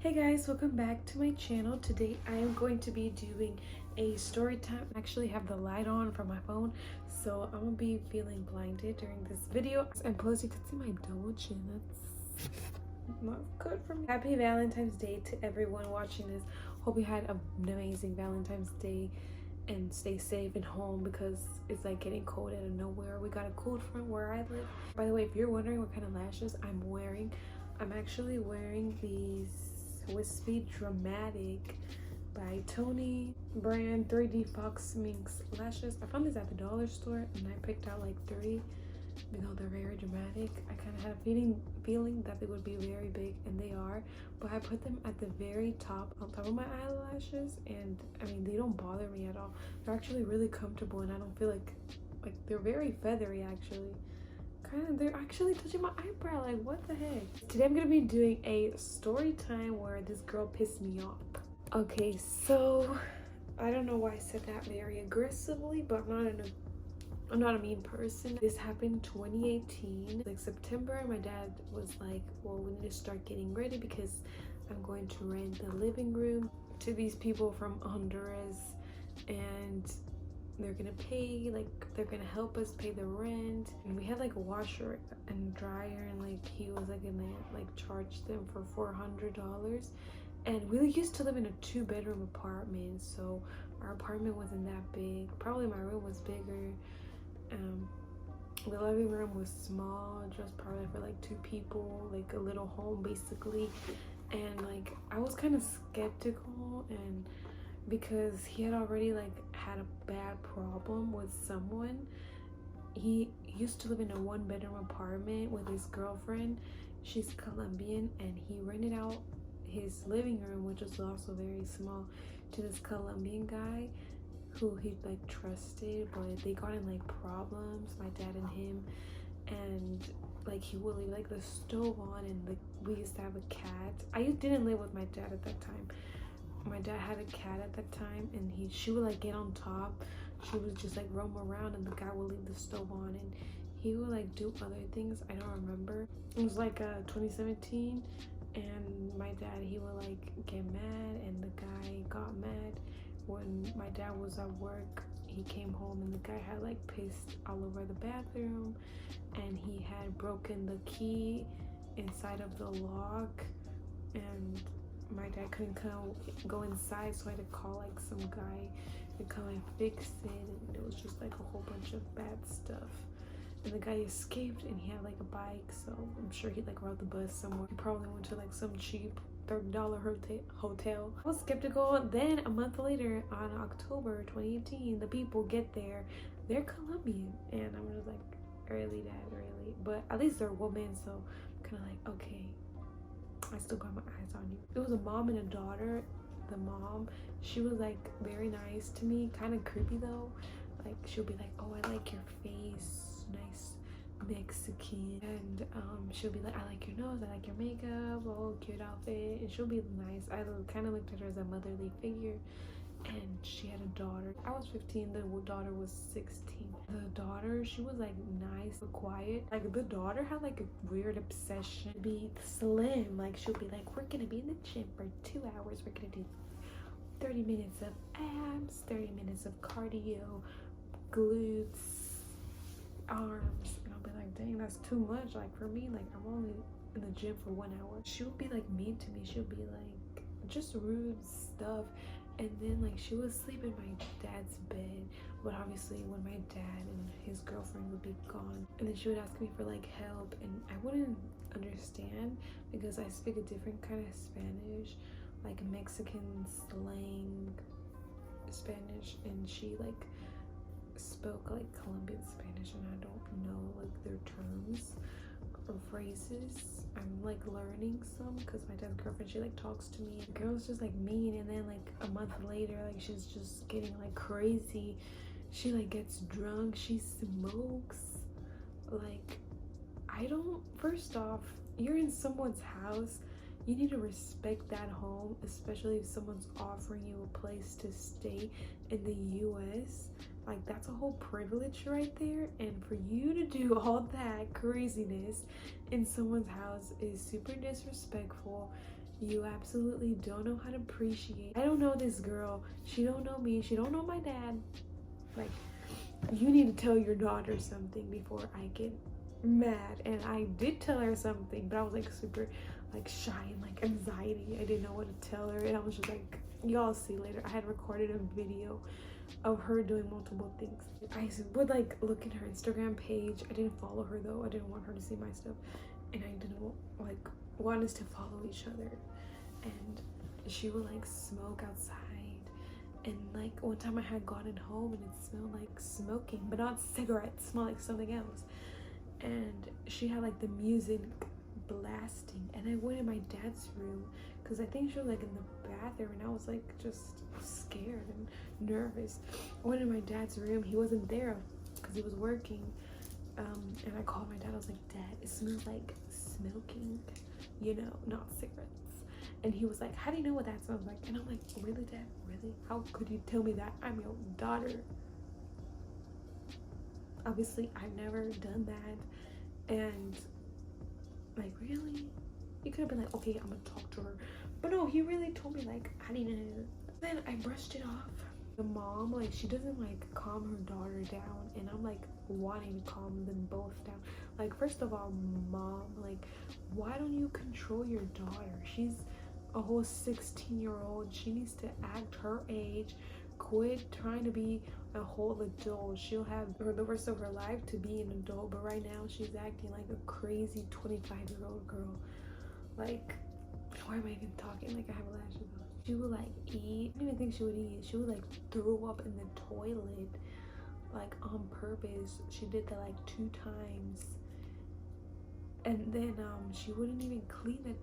Hey guys, welcome back to my channel. Today I am going to be doing a story time. I actually have the light on from my phone, so I'm gonna be feeling blinded during this video. And plus you can see my double chin. That's not good for me. Happy Valentine's Day to everyone watching this. Hope you had an amazing Valentine's Day and stay safe and home because it's like getting cold out of nowhere. We got a cold front where I live. By the way, if you're wondering what kind of lashes I'm wearing, I'm actually wearing these Wispy Dramatic by Tony brand 3D Fox Minx lashes. I found these at the dollar store and I picked out like three because they're very dramatic. I kind of had a feeling that they would be very big, and they are, but I put them at the very top on top of my eyelashes, and I mean they don't bother me at all. They're actually really comfortable and I don't feel like they're very feathery actually. They're actually touching my eyebrow, like what the heck. Today I'm gonna be doing a story time where this girl pissed me off. Okay, so I don't know why I said that very aggressively, but I'm not a mean person. This happened 2018, like September. My dad was like, well, we need to start getting ready because I'm going to rent the living room to these people from Honduras, and they're gonna pay, like they're gonna help us pay the rent. And we had like a washer and dryer, and like he was like gonna like charge them for $400. And we used to live in a 2-bedroom apartment, so our apartment wasn't that big. Probably my room was bigger. The living room was small, just probably for like 2 people, like a little home basically. And like I was kind of skeptical, and because he had already like had a bad problem with someone. He used to live in a 1-bedroom apartment with his girlfriend. She's Colombian, and he rented out his living room, which was also very small, to this Colombian guy who he like trusted, but they got in like problems, my dad and him. And like he would leave like the stove on, and like we used to have a cat. I didn't live with my dad at that time. My dad had a cat at that time, and she would like get on top. She would just like roam around, and the guy would leave the stove on, and he would like do other things. I don't remember. It was like 2017, and my dad, he would like get mad, and the guy got mad when my dad was at work. He came home, and the guy had like pissed all over the bathroom, and he had broken the key inside of the lock, and my dad couldn't go inside, so I had to call like some guy to come and fix it. And it was just like a whole bunch of bad stuff. And the guy escaped, and he had like a bike, so I'm sure he like rode the bus somewhere. He probably went to like some cheap $30 hotel. I was skeptical. Then a month later, on October 2018, the people get there. They're Colombian, and I'm just like, really, dad, really? But at least they're women, so I'm kind of like, okay, I still got my eyes on you. It was a mom and a daughter. The mom, she was like very nice to me, kind of creepy though. Like she'll be like, oh, I like your face, nice Mexican. And she'll be like, I like your nose, I like your makeup, oh, cute outfit. And she'll be nice. I kind of looked at her as a motherly figure. And she had a daughter. I was 15, the daughter was 16. The daughter, she was like nice but quiet. Like the daughter had like a weird obsession to be slim. Like she'll be like, we're gonna be in the gym for 2 hours, we're gonna do 30 minutes of abs, 30 minutes of cardio, glutes, arms. And I'll be like, dang, that's too much. Like for me, like I'm only in the gym for 1 hour. She'll be like mean to me. She'll be like just rude stuff. And then like she would sleep in my dad's bed, but obviously when my dad and his girlfriend would be gone, and then she would ask me for like help, and I wouldn't understand because I speak a different kind of Spanish, like Mexican slang Spanish, and she like spoke like Colombian Spanish, and I don't know like their terms or phrases. I'm like learning some because my dad's girlfriend, she like talks to me. The girl's just like mean, and then like a month later, like she's just getting like crazy. She like gets drunk, she smokes. Like I don't, first off, you're in someone's house, you need to respect that home, especially if someone's offering you a place to stay in the US. Like that's a whole privilege right there, and for you to do all that craziness in someone's house is super disrespectful. You absolutely don't know how to appreciate. I don't know this girl. She don't know me. She don't know my dad. Like, you need to tell your daughter something before I get mad. And I did tell her something, but I was like super like shy and like anxiety. I didn't know what to tell her, and I was just like, y'all see later. I had recorded a video of her doing multiple things. I would like look at her Instagram page. I didn't follow her though. I didn't want her to see my stuff, and I didn't like want us to follow each other. And she would like smoke outside, and like one time I had gotten home and it smelled like smoking, but not cigarettes, it smelled like something else. And she had like the music blasting, and I went in my dad's room because I think she was like in the bathroom, and I was like just scared and nervous. I went in my dad's room. He wasn't there because he was working, and I called my dad. I was like, Dad, it smells like smoking, you know, not cigarettes. And he was like, how do you know what that smells like? And I'm like, really, Dad? Really? How could you tell me that? I'm your daughter. Obviously, I've never done that. And like, really? You could have been like, okay, I'm gonna talk to her. But no, he really told me like, I didn't know. Then I brushed it off. The mom, like, she doesn't like calm her daughter down, and I'm like wanting to calm them both down. Like, first of all, Mom, like, why don't you control your daughter? She's a whole 16-year-old. She needs to act her age. Quit trying to be a whole adult. She'll have the rest of her life to be an adult, but right now she's acting like a crazy 25-year-old girl. Like, why am I even talking? Like, I have lashes on. She would like eat. I didn't even think she would eat. She would like throw up in the toilet, like on purpose. She did that like 2 times. And then she wouldn't even clean the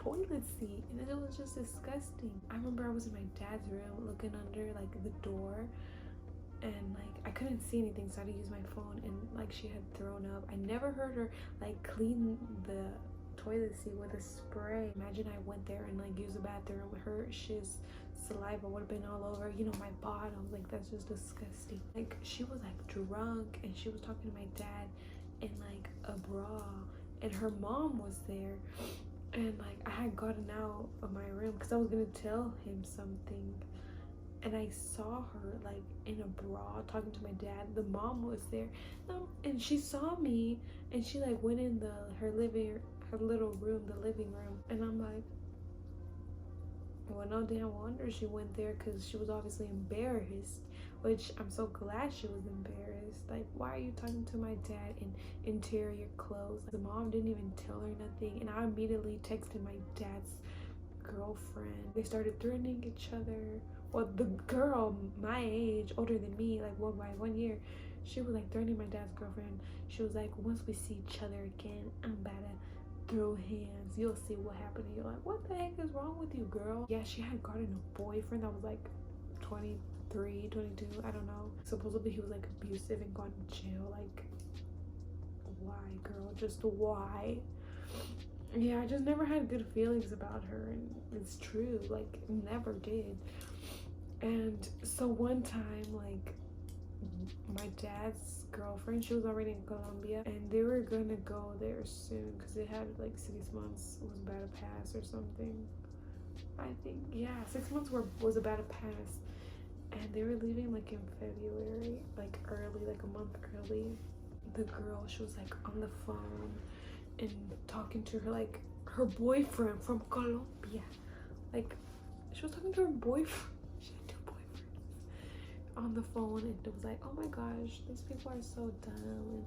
toilet seat, and it was just disgusting. I remember I was in my dad's room looking under like the door, and like I couldn't see anything, so I had to use my phone, and like she had thrown up. I never heard her like clean the toilet seat with a spray. Imagine I went there and like used the bathroom. Her shit's saliva would have been all over, you know, my bottom. Like, that's just disgusting. Like, she was like drunk, and she was talking to my dad in like a bra, and her mom was there. And like I had gotten out of my room because I was gonna tell him something, and I saw her like in a bra talking to my dad. The mom was there, and she saw me, and she like went in her little room, the living room. And I'm like, well, no damn wonder she went there, because she was obviously embarrassed, which I'm so glad she was embarrassed. Like, why are you talking to my dad in interior clothes? Like, the mom didn't even tell her nothing, and I immediately texted my dad's girlfriend. They started threatening each other. Well, the girl my age, older than me, like, well, by 1 year, she was like threatening my dad's girlfriend. She was like, once we see each other again, I'm about to throw hands. You'll see what happened. And you're like, what the heck is wrong with you, girl? Yeah, she had gotten a boyfriend that was like 23, 22, I don't know. Supposedly he was like abusive and gone to jail. Like, why, girl? Just why? Yeah, I just never had good feelings about her, and it's true. Like, never did. And so one time, like, my dad's girlfriend, she was already in Colombia, and they were gonna go there soon because they had like 6 months was about to pass or something. I think, yeah, 6 months was about to pass, and they were leaving like in February, like early, like a month early. The girl, she was like on the phone and talking to her, like, her boyfriend from Colombia. Like, she was talking to her boyfriend. She had 2 boyfriends on the phone, and it was like, oh my gosh, these people are so dumb. And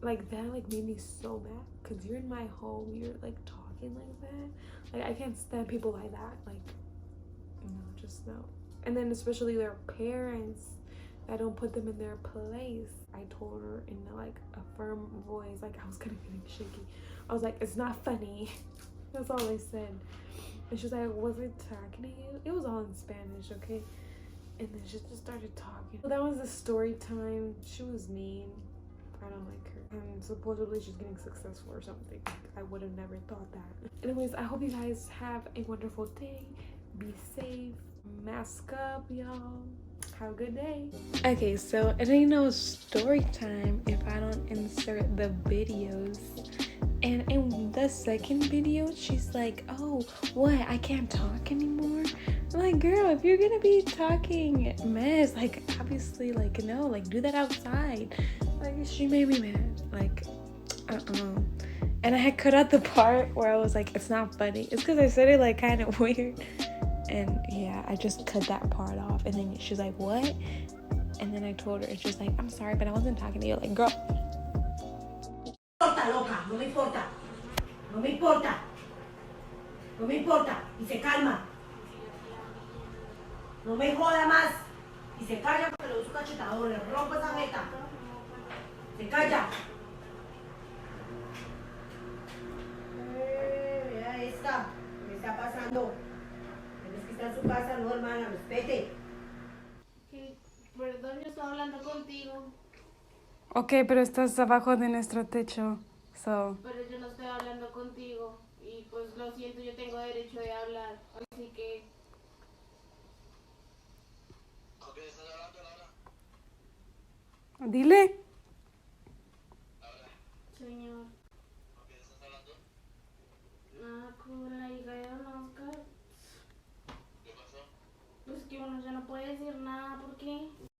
like, that like made me so mad, because you're in my home, you're like talking like that. Like, I can't stand people like that. Like, no, just no. And then especially their parents, I don't put them in their place. I told her in like a firm voice, like I was kind of getting shaky. I was like, it's not funny. That's all I said. And she was like, was I talking to you? It was all in Spanish, okay? And then she just started talking. That was the story time. She was mean. I don't like her. And supposedly she's getting successful or something. I would have never thought that. Anyways, I hope you guys have a wonderful day. Be safe. Mask up, y'all. Have a good day. Okay, so it ain't no story time if I don't insert the videos. And in the second video, she's like, oh, what? I can't talk anymore? I'm like, girl, if you're gonna be talking mess, like, obviously, like, no, like, do that outside. Like, she made me mad. Like, And I had cut out the part where I was like, it's not funny. It's because I said it, like, kind of weird. And, yeah, I just cut that part off. And then she's like, what? And then I told her, and she's like, I'm sorry, but I wasn't talking to you. Like, girl. Loca, no me importa, no me importa, no me importa, y se calma, no me joda más, y se calla porque le doy su cachetador, le rompo esa jeta, se calla. Vea esta, ¿qué está pasando? Tienes que estar en su casa, no hermana, respete. Perdón, yo estaba hablando contigo. Ok, pero estás abajo de nuestro techo. So. Pero yo no estoy hablando contigo. Y pues lo siento, yo tengo derecho de hablar. Así que. ¿Con quién estás hablando, Laura? Dile. Laura, Señor. ¿con quién estás hablando? Nada, con la hija de Don Oscar. ¿Qué pasó? Pues que uno ya no puede decir nada.